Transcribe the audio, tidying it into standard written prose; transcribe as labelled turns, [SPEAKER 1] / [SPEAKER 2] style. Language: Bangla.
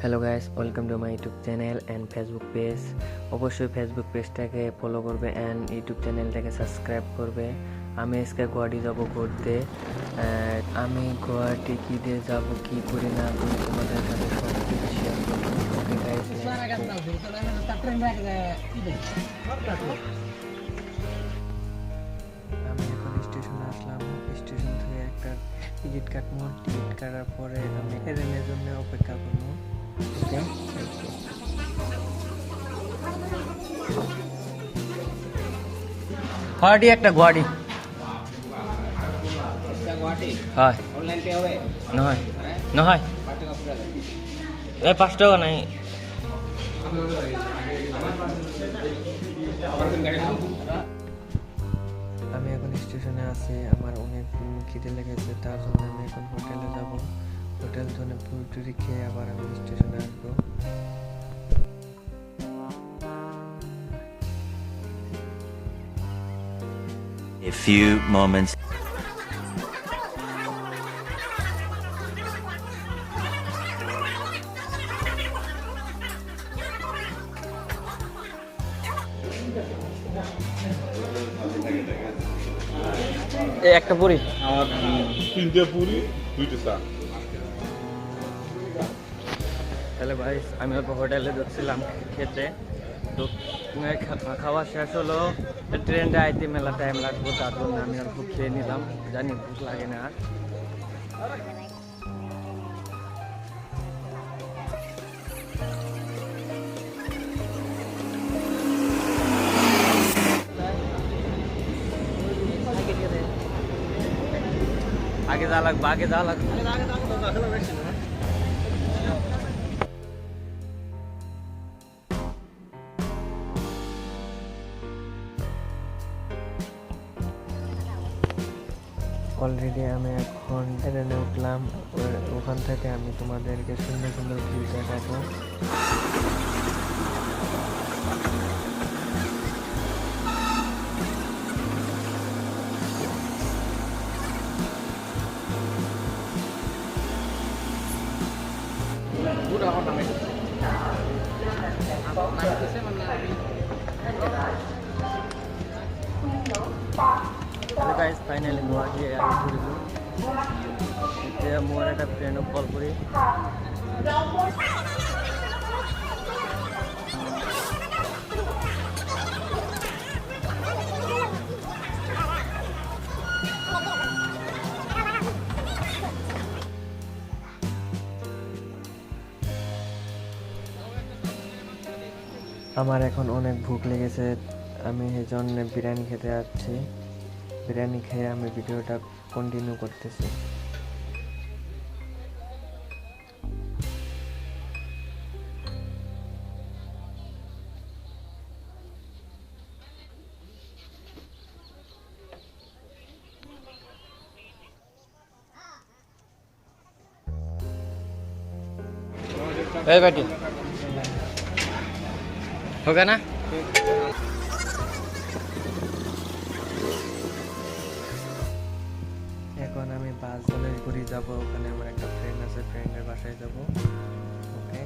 [SPEAKER 1] Hello guys, welcome to my YouTube channel and Facebook page. অবশ্যই ফেসবুক পেজটাকে ফলো করবে অ্যান্ড ইউটিউব চ্যানেলটাকে সাবস্ক্রাইব করবে। আমি আজকে গুয়াহাটি যাব ঘুরতে। আমি গুয়াহাটি কী দিয়ে যাব, কী করি না করি তোমাদের সাথে সব কিছু শেয়ার করবো। ওকে গাইস, আমি এখন স্টেশনে আসলাম। স্টেশন থেকে একটা টিকিট কাটবো। টিকিট কাটার পরে আমি ট্রেনের জন্য অপেক্ষা করবো। ওকে, গুয়াহাটি একটা গুয়াহাটি হয় নহয় নহয় 5 টাকা নাই। আমি এখন স্টেশনে আছি। আমার অনেক খিদে লেগেছে, তার জন্য আমি এখন হোটেলে যাব। হোটেল জন্য পুরি খেয়ে আবার আমি স্টেশনে আসবো।
[SPEAKER 2] A few moments.
[SPEAKER 1] একটা পুরি
[SPEAKER 3] আমার 3টে পুরি 2টে চা।
[SPEAKER 1] হ্যালো গাইস, আমি হোটেলে যাচ্ছিলাম খেতে। তো খাওয়া শেষ হলো। ট্রেনটা আইতে মেলা টাইম লাগবে, তার জন্য আমি অল্প খেয়ে নিলাম। জানি ভুক লাগে না আর। আগে যা লাগবে, আগে যা লাগবে। অলরেডি আমি এখন ট্রেনে উঠলাম। ওখান থেকে আমি তোমাদেরকে সুন্দর সুন্দর ভিউ দেখাবো। হ্যালো গাইস, ফাইনালি গুয়াহাটি আমি ঘুরলাম। এতিয়া মোৰ এটা ফ্ৰেণ্ডক কল কৰি আমার এখন অনেক ভুক লেগেছে। আমি এই জন্য বিরিয়ানি খেতে যাচ্ছি। বিরিয়ানি খেয়ে আমি ভিডিওটা কন্টিনিউ করতেছি। এই বেটি होगा ना? এখন আমি গণেশগুড়ি যাব। ওখানে আমার একটা ফ্রেন্ড আছে, ফ্রেন্ডের বাসায় যাব। ওকে।